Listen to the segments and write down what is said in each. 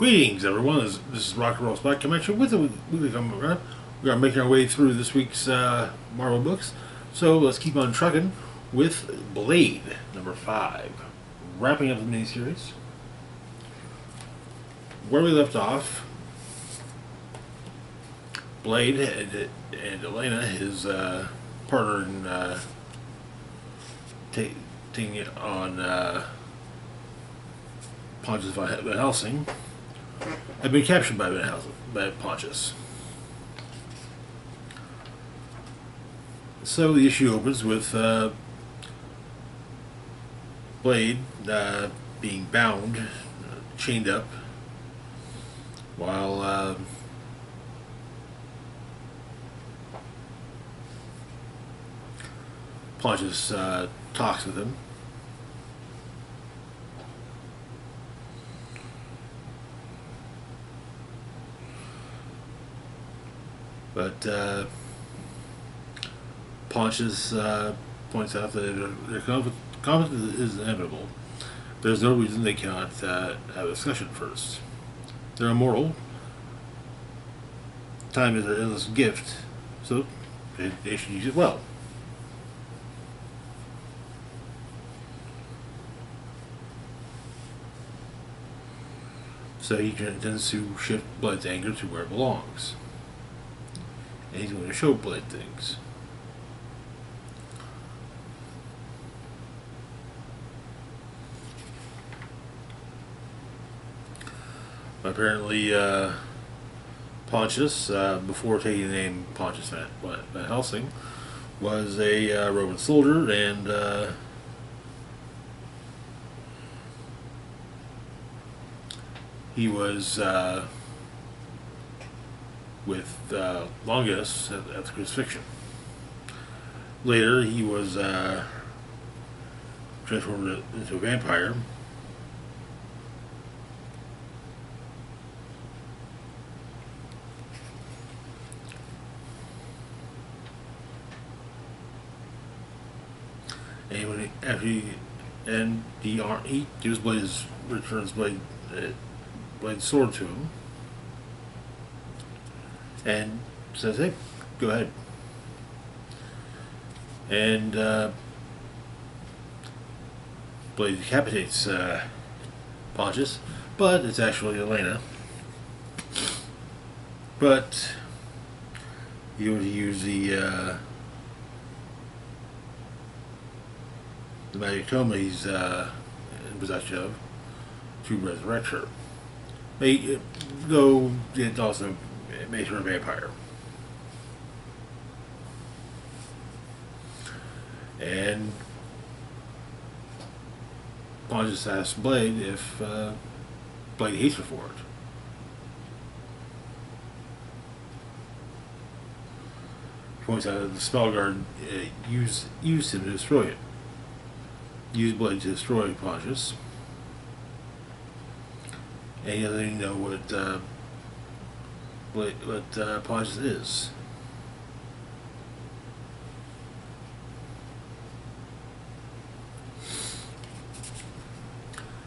Greetings, everyone. This is Rock and Roll Spot coming at you with a weekly comic run. We are making our way through this week's Marvel books, so let's keep on trucking with Blade #5, wrapping up the miniseries. Where we left off, Blade and Elena, his partner in taking it on Pontius Van Helsing, had been captured by Pontius. So the issue opens with Blade being bound, chained up, while Pontius talks with him. But Pontius points out that their conflict is inevitable. There's no reason they cannot have a discussion first. They're immortal. Time is an endless gift, so they should use it well. So he intends to shift Blade's anger to where it belongs. And he's going to show Blade things. Apparently, Pontius, before taking the name Pontius Van Helsing, was a Roman soldier, and he was with Longus at the crucifixion. Later, he was transformed into a vampire. And he gives returns Blade's sword to him, and says, "Hey, go ahead." And Blade decapitates Pontius, but it's actually Elena. But he would use the magic tome he's in possession of to resurrect her. Though it also makes her a vampire. And Pontius asks Blade if Blade hates her for it. He points out that the spell guard used him to destroy it. Used Blade to destroy Pontius. And he doesn't even know what Pontius is.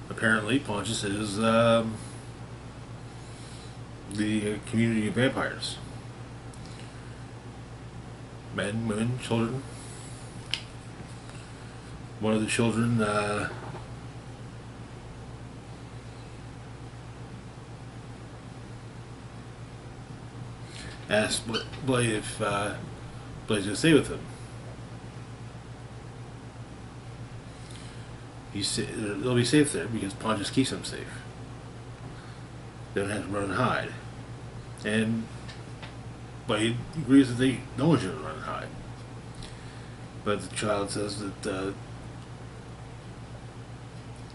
Apparently, Pontius is the community of vampires. Men, women, children. One of the children asked Blade if Blade's going to stay with him. They'll be safe there because Pontius keeps them safe. They don't have to run and hide. And Blade agrees that no one should run and hide. But the child says that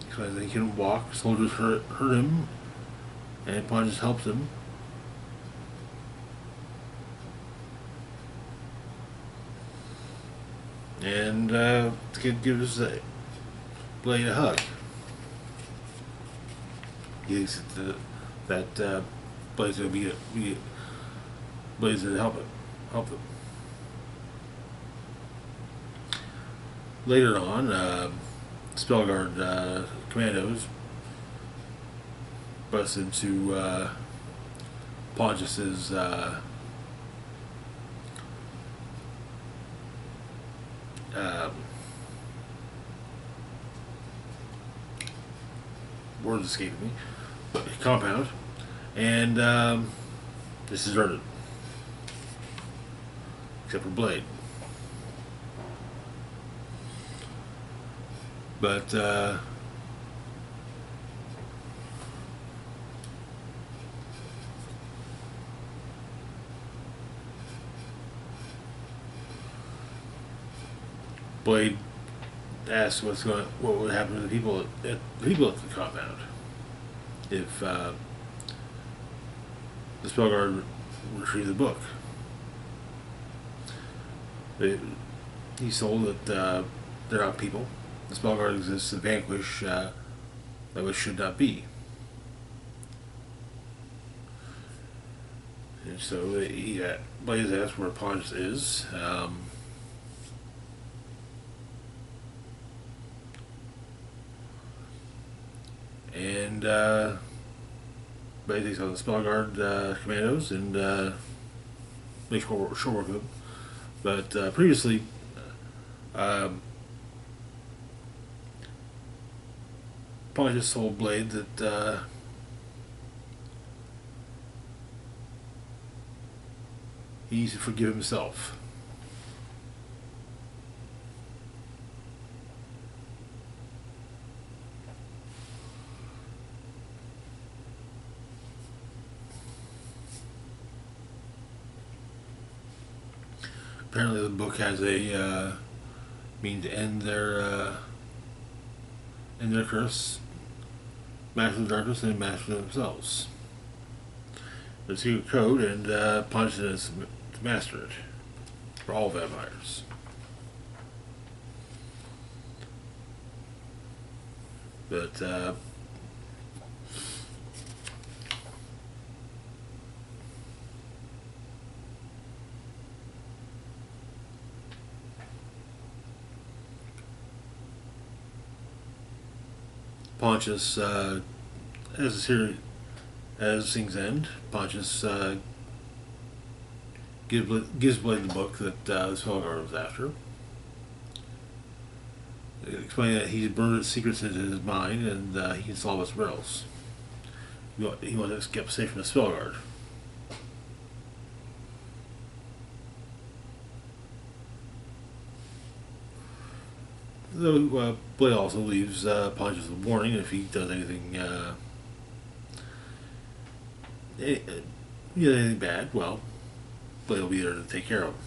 because he couldn't walk, soldiers hurt him, and Pontius helped him. And the kid gives Blade a hug. He thinks that Blade's going to Blade's going to help them. Later on, Spellguard commandos busts into Pontius's um, words escaping me, but compound, and this is deserted, except for Blade. But Blade asks what would happen to the people at the compound if the Spellguard retrieved the book. He's told that they're not people. The Spellguard exists to vanquish that which should not be. And so Blade asks where Pontius is. And Blade takes on the Spellguard commandos and makes short work of them. But previously, Pontius told Blade that he needs to forgive himself. Apparently, the book has a mean to end their curse, master the darkness, and master themselves. There's a secret code, and Pontius is to master it for all vampires. But Pontius, as things end, Pontius gives Blade the book that the Spellguard was after, explaining that he's burned its secrets into his mind and he can solve its riddles. He wants to get safe from the Spellguard. Though Blade also leaves Pontius a warning if he does anything anything bad, well, Blade will be there to take care of him.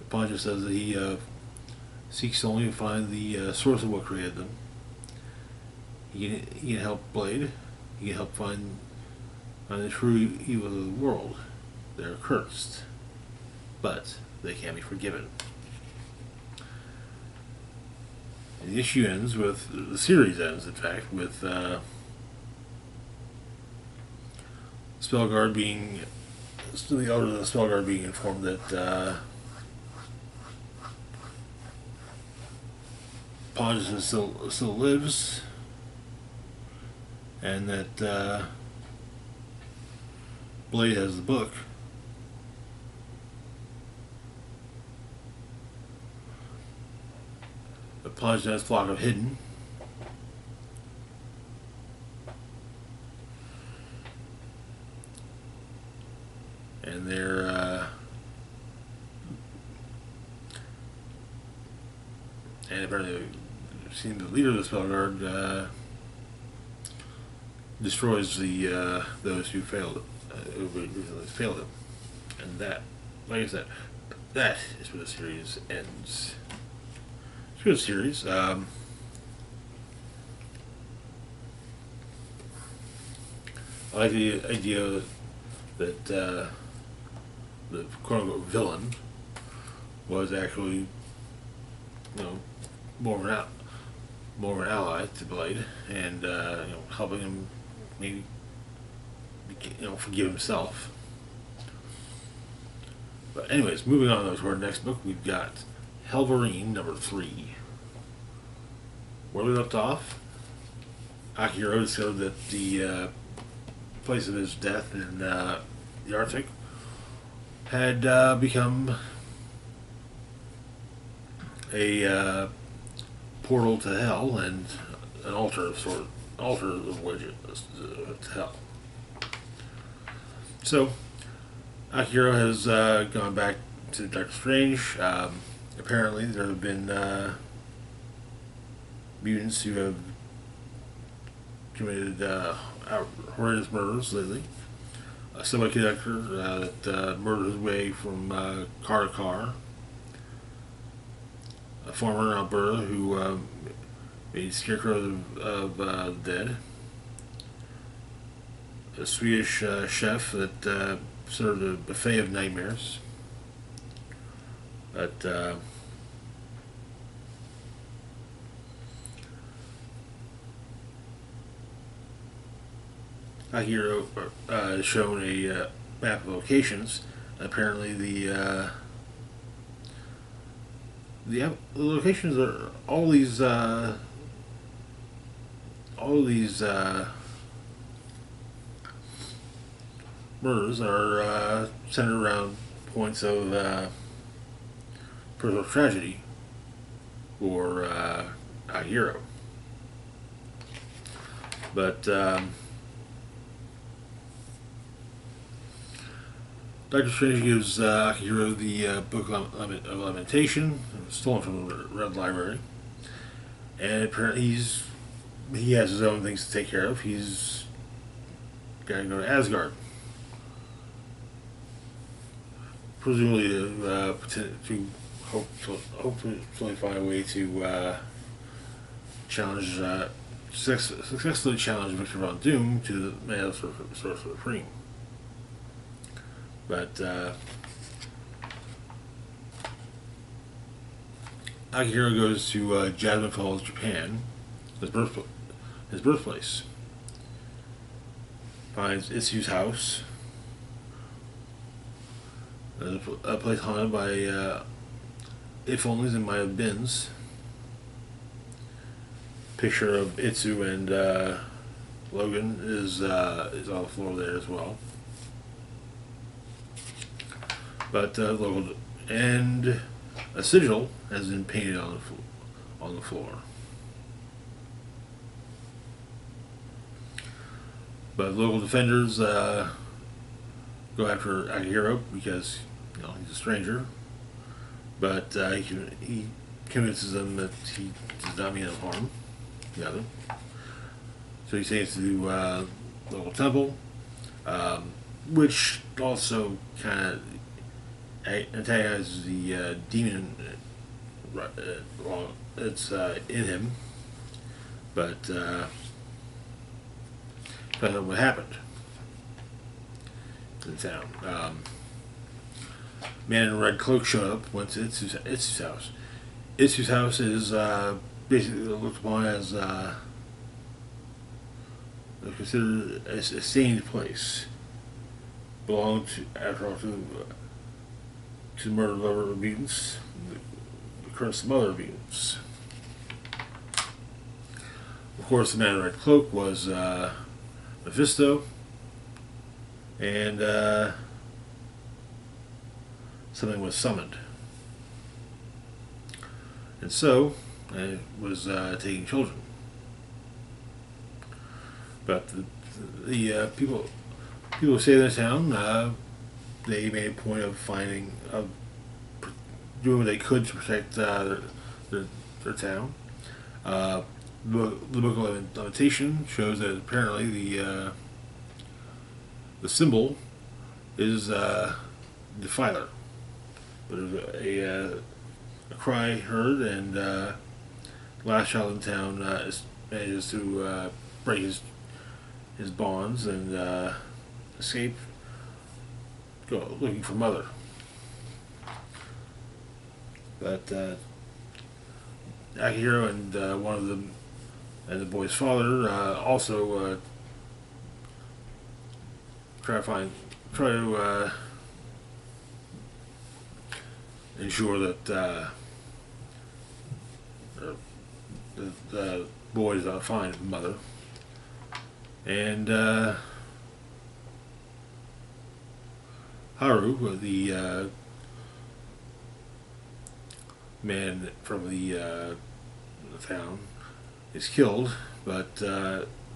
Pontius says that he seeks only to find the source of what created them. He can help Blade. He can help find the true evil of the world. They're cursed, but they can be forgiven. And the issue ends with, the series ends, in fact, with Spellguard being, the elder of the Spellguard being informed that Pontius still lives, and that Blade has the book. The Pontius and his flock have hidden. And they're and apparently seeing the leader of the Spellguard destroys the those who failed him, and that, like I said, that is where the series ends. It's a good series. I like the idea that the quote-unquote villain was actually, more of an ally to Blade, and helping him maybe forgive himself. But anyways, moving on though to our next book, we've got Hellverine #3. Where we left off, Akihiro discovered that the place of his death in the Arctic had become a portal to hell and an altar of which to hell. So Akihiro has gone back to Doctor Strange. Apparently, there have been mutants who have committed horrendous murders lately. A semiconductor that murdered his way from car to car. A farmer in Alberta who made scarecrows of the dead. A Swedish chef that served a buffet of nightmares. But Akihiro has shown a map of locations. Apparently, the locations are all these murders are centered around points of personal tragedy for Akihiro. But Doctor Strange gives Akihiro the Book of Lamentation, stolen from the Red Library, and apparently he has his own things to take care of. He's got to go to Asgard, presumably to hopefully find a way to successfully challenge Victor Von Doom to the Man of Sorcerer Supreme. But Akihiro goes to Jasmine Falls, Japan, his birthplace. Finds Itsu's house, a place haunted by if onlys and might have beens. Picture of Itsu and Logan is on the floor there as well. But and a sigil has been painted on the floor. But local defenders go after Akihiro because he's a stranger. But he convinces them that he does not mean no harm. Rather, so he takes to the local temple, which also kind of antagonizes the demon. Well, it's in him, but find out what happened in town. Man in a red cloak showed up, went to Itsu's house. Itsu's house is basically looked upon as considered a stained place. Belonged to, after all, to the murder lover of mutants, the cursed mother of mutants. Of course, the man in the red cloak was Mephisto, and something was summoned. And so, it was taking children. But the people who stay in the town, they made a point of doing what they could to protect their town. The Book of Lamentation shows that apparently the symbol is Defiler. But there's a cry heard, and the last child in town manages to break his bonds and escape, go looking for mother. But Akihiro and one of them, and the boy's father, also try to ensure that the boy does not find his mother. And Haru, the man from the town, is killed, but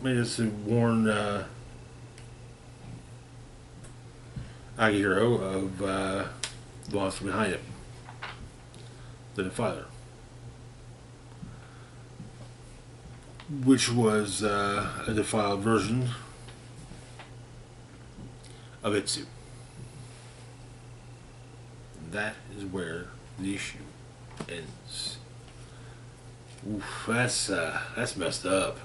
manages to warn Agihiro of the monster behind him, the father, which was a defiled version of Itsu. That is where the issue ends. Oof, that's messed up.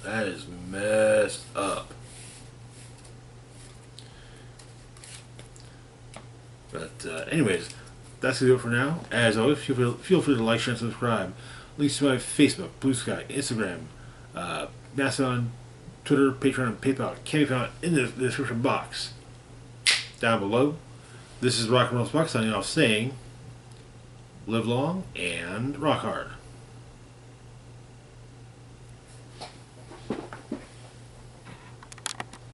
That is messed up. But anyways, that's gonna do it for now. As always, feel free to like, share, and subscribe. Links to my Facebook, Blue Sky, Instagram, Mastodon, Twitter, Patreon, and PayPal can be found in the description box down below. This is Rock and Roll Spock signing off, saying, live long and rock hard.